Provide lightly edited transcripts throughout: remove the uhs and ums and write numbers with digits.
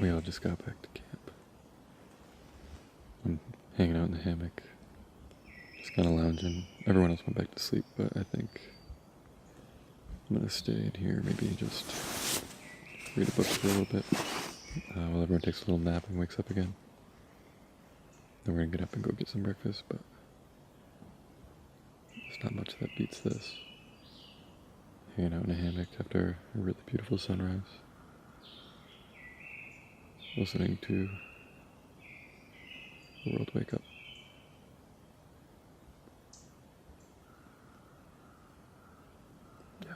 We all just got back to camp. I'm hanging out in the hammock, just kind of lounging. Everyone else went back to sleep, but I think I'm gonna stay in here, maybe just read a book for a little bit while everyone takes a little nap and wakes up again. Then we're gonna get up and go get some breakfast, but there's not much that beats this. Hanging out in a hammock after a really beautiful sunrise. Listening to the world wake up. Yeah.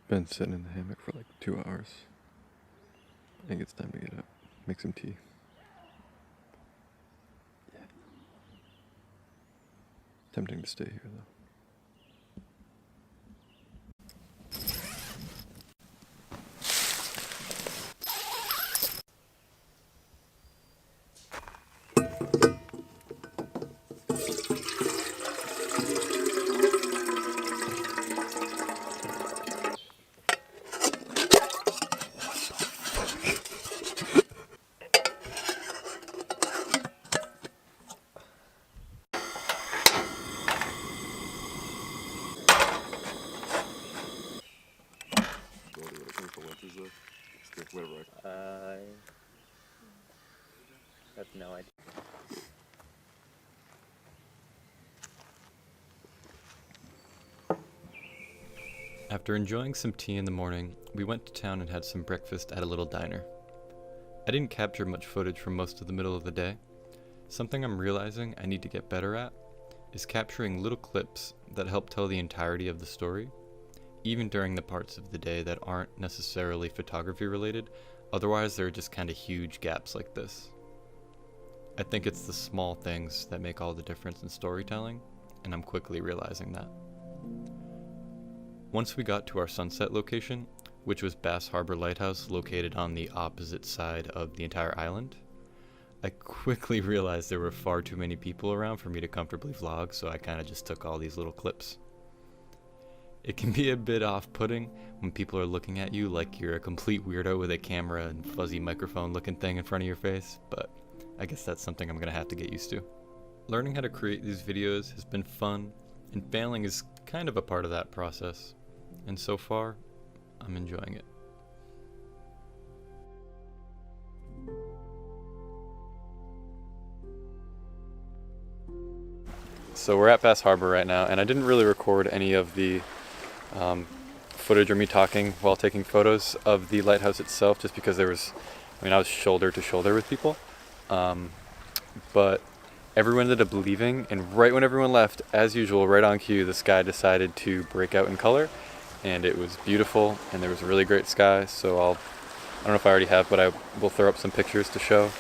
Been sitting in the hammock for like 2 hours. I think it's time to get up, make some tea. Yeah. Tempting to stay here though. I have no idea. After enjoying some tea in the morning, we went to town and had some breakfast at a little diner. I didn't capture much footage from most of the middle of the day. Something I'm realizing I need to get better at is capturing little clips that help tell the entirety of the story, even during the parts of the day that aren't necessarily photography related. Otherwise, there are just kind of huge gaps like this. I think it's the small things that make all the difference in storytelling, and I'm quickly realizing that. Once we got to our sunset location, which was Bass Harbor Lighthouse located on the opposite side of the entire island, I quickly realized there were far too many people around for me to comfortably vlog, so I kind of just took all these little clips. It can be a bit off-putting when people are looking at you like you're a complete weirdo with a camera and fuzzy microphone looking thing in front of your face, but I guess that's something I'm gonna have to get used to. Learning how to create these videos has been fun, and failing is kind of a part of that process, and so far, I'm enjoying it. So we're at Bass Harbor right now, and I didn't really record any of the footage or me talking while taking photos of the lighthouse itself, just because I was shoulder to shoulder with people. But everyone ended up leaving, and right when everyone left, as usual, right on cue, the sky decided to break out in color, and it was beautiful, and there was a really great sky, so I don't know if I already have, but I will throw up some pictures to show.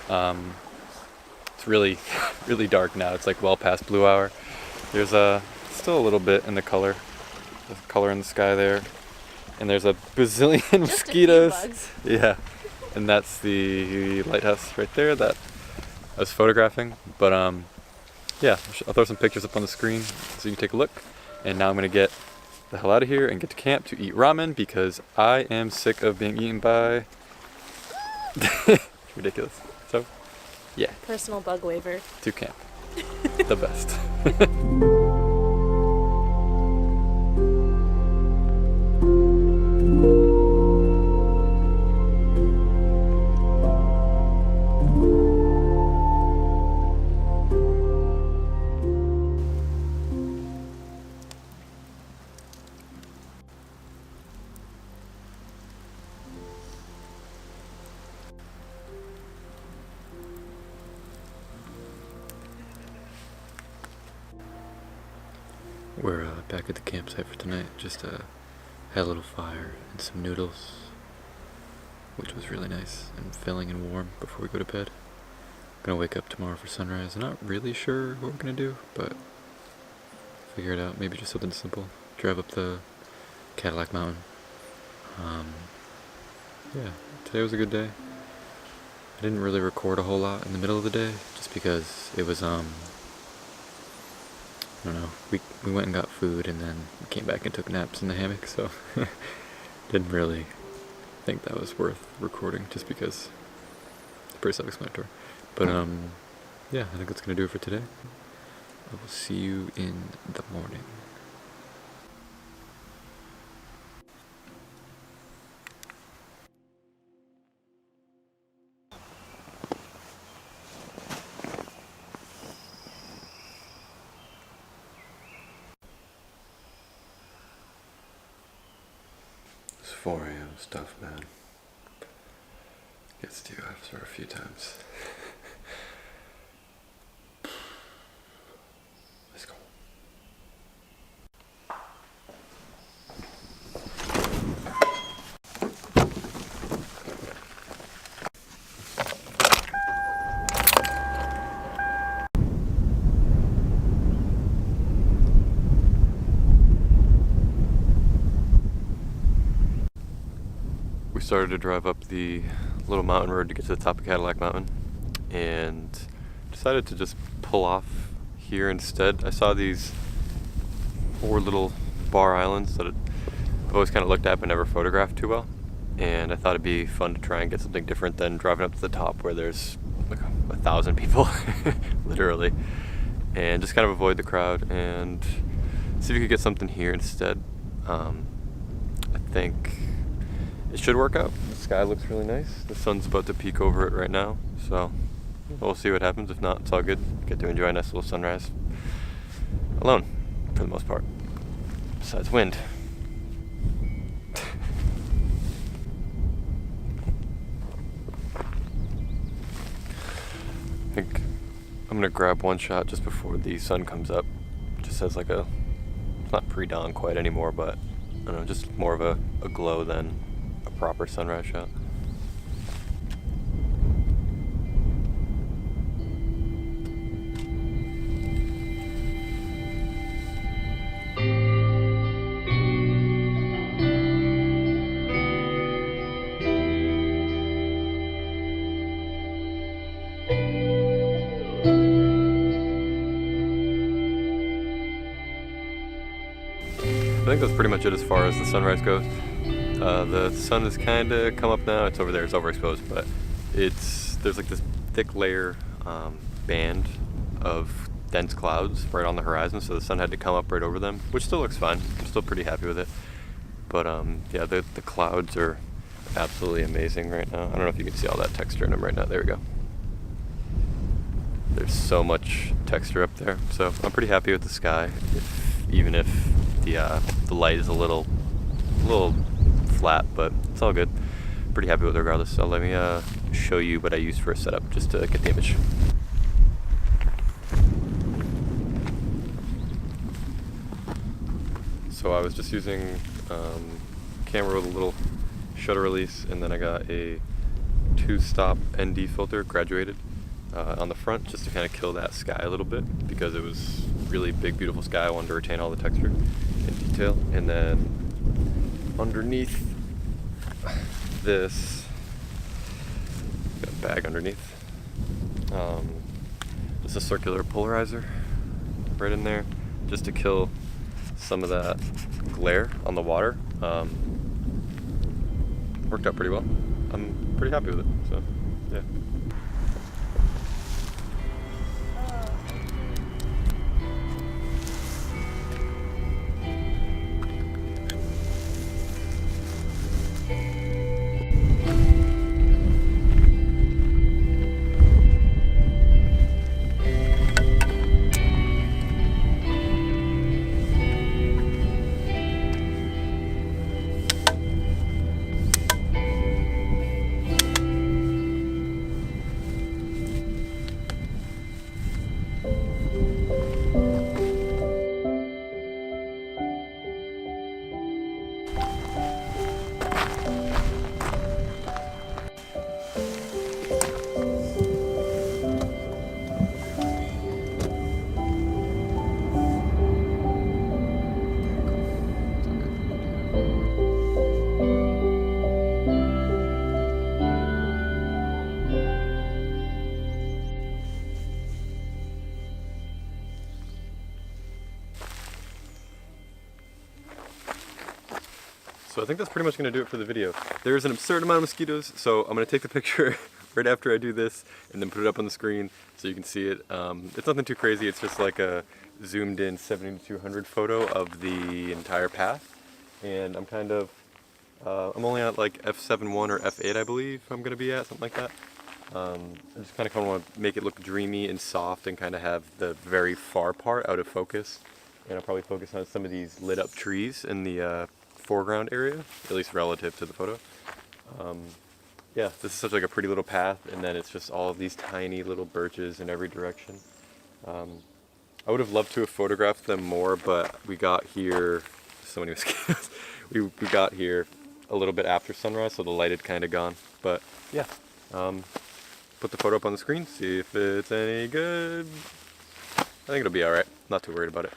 It's really, really dark now. It's like well past blue hour. There's still a little bit in the color in the sky there, and there's a bazillion mosquitoes. Just a few bugs. Yeah, and that's the lighthouse right there that I was photographing. But yeah, I'll throw some pictures up on the screen so you can take a look. And now I'm gonna get the hell out of here and get to camp to eat ramen because I am sick of being eaten by. Ridiculous. So, yeah. Personal bug waiver. To camp. The best. We're back at the campsite for tonight. Just had a little fire and some noodles, which was really nice and filling and warm before we go to bed. Gonna wake up tomorrow for sunrise. I'm not really sure what we're gonna do, but figure it out. Maybe just something simple. Drive up the Cadillac Mountain. Yeah, today was a good day. I didn't really record a whole lot in the middle of the day, just because it was, I don't know, we went and got food and then came back and took naps in the hammock, so didn't really think that was worth recording, just because it's pretty self-explanatory. But, yeah, I think that's going to do it for today. I will see you in the morning. It's 4 a.m. stuff, man. Gets to you after a few times. Let's go. We started to drive up the little mountain road to get to the top of Cadillac Mountain, and decided to just pull off here instead. I saw these 4 little bar islands that I've always kind of looked at but never photographed too well, and I thought it'd be fun to try and get something different than driving up to the top where there's like 1,000 people, literally, and just kind of avoid the crowd and see if we could get something here instead. I think it should work out. The sky looks really nice. The sun's about to peek over it right now, so we'll see what happens. If not, it's all good. Get to enjoy a nice little sunrise alone, for the most part. Besides wind. I think I'm gonna grab one shot just before the sun comes up. Just as like a, it's not pre-dawn quite anymore, but I don't know, just more of a glow than a proper sunrise shot. I think that's pretty much it as far as the sunrise goes. The sun has kind of come up now. It's over there. It's overexposed, but there's like this thick layer band of dense clouds right on the horizon, so the sun had to come up right over them, which still looks fine. I'm still pretty happy with it. But yeah, the clouds are absolutely amazing right now. I don't know if you can see all that texture in them right now. There we go. There's so much texture up there, so I'm pretty happy with the sky, even if the light is a little flat, but it's all good. Pretty happy with it regardless. So let me show you what I used for a setup just to get the image. So I was just using camera with a little shutter release, and then I got a 2-stop ND filter graduated on the front just to kind of kill that sky a little bit, because it was really big, beautiful sky. I wanted to retain all the texture and detail. And then underneath this, got a bag underneath, just a circular polarizer right in there just to kill some of that glare on the water. Worked out pretty well. I'm pretty happy with it, so yeah. So I think that's pretty much going to do it for the video. There's an absurd amount of mosquitoes, so I'm going to take the picture right after I do this and then put it up on the screen so you can see it. It's nothing too crazy, it's just like a zoomed in 70-200 photo of the entire path. And I'm kind of, I'm only at like f7.1 or f8 I believe I'm going to be at, something like that. I just kind of want to make it look dreamy and soft and kind of have the very far part out of focus. And I'll probably focus on some of these lit up trees in the foreground area, at least relative to the photo. Yeah, this is such like a pretty little path, and then it's just all of these tiny little birches in every direction. I would have loved to have photographed them more, but we got here, so many mosquitoes, we got here a little bit after sunrise, so the light had kind of gone. But yeah, put the photo up on the screen, see if it's any good. I think it'll be alright, not too worried about it.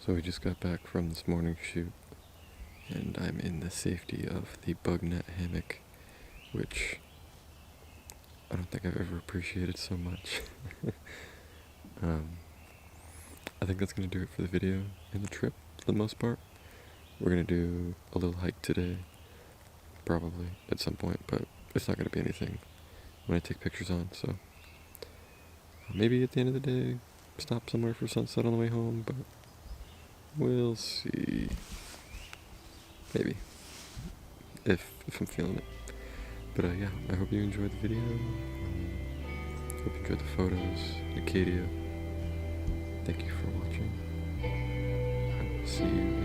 So we just got back from this morning shoot, and I'm in the safety of the bug net hammock, which I don't think I've ever appreciated so much. I think that's going to do it for the video and the trip for the most part. We're going to do a little hike today, probably at some point, but it's not going to be anything when I take pictures on, so maybe at the end of the day stop somewhere for sunset on the way home, but we'll see. Maybe. If I'm feeling it. But yeah, I hope you enjoyed the video. Hope you enjoyed the photos. Acadia, thank you for watching. I will see you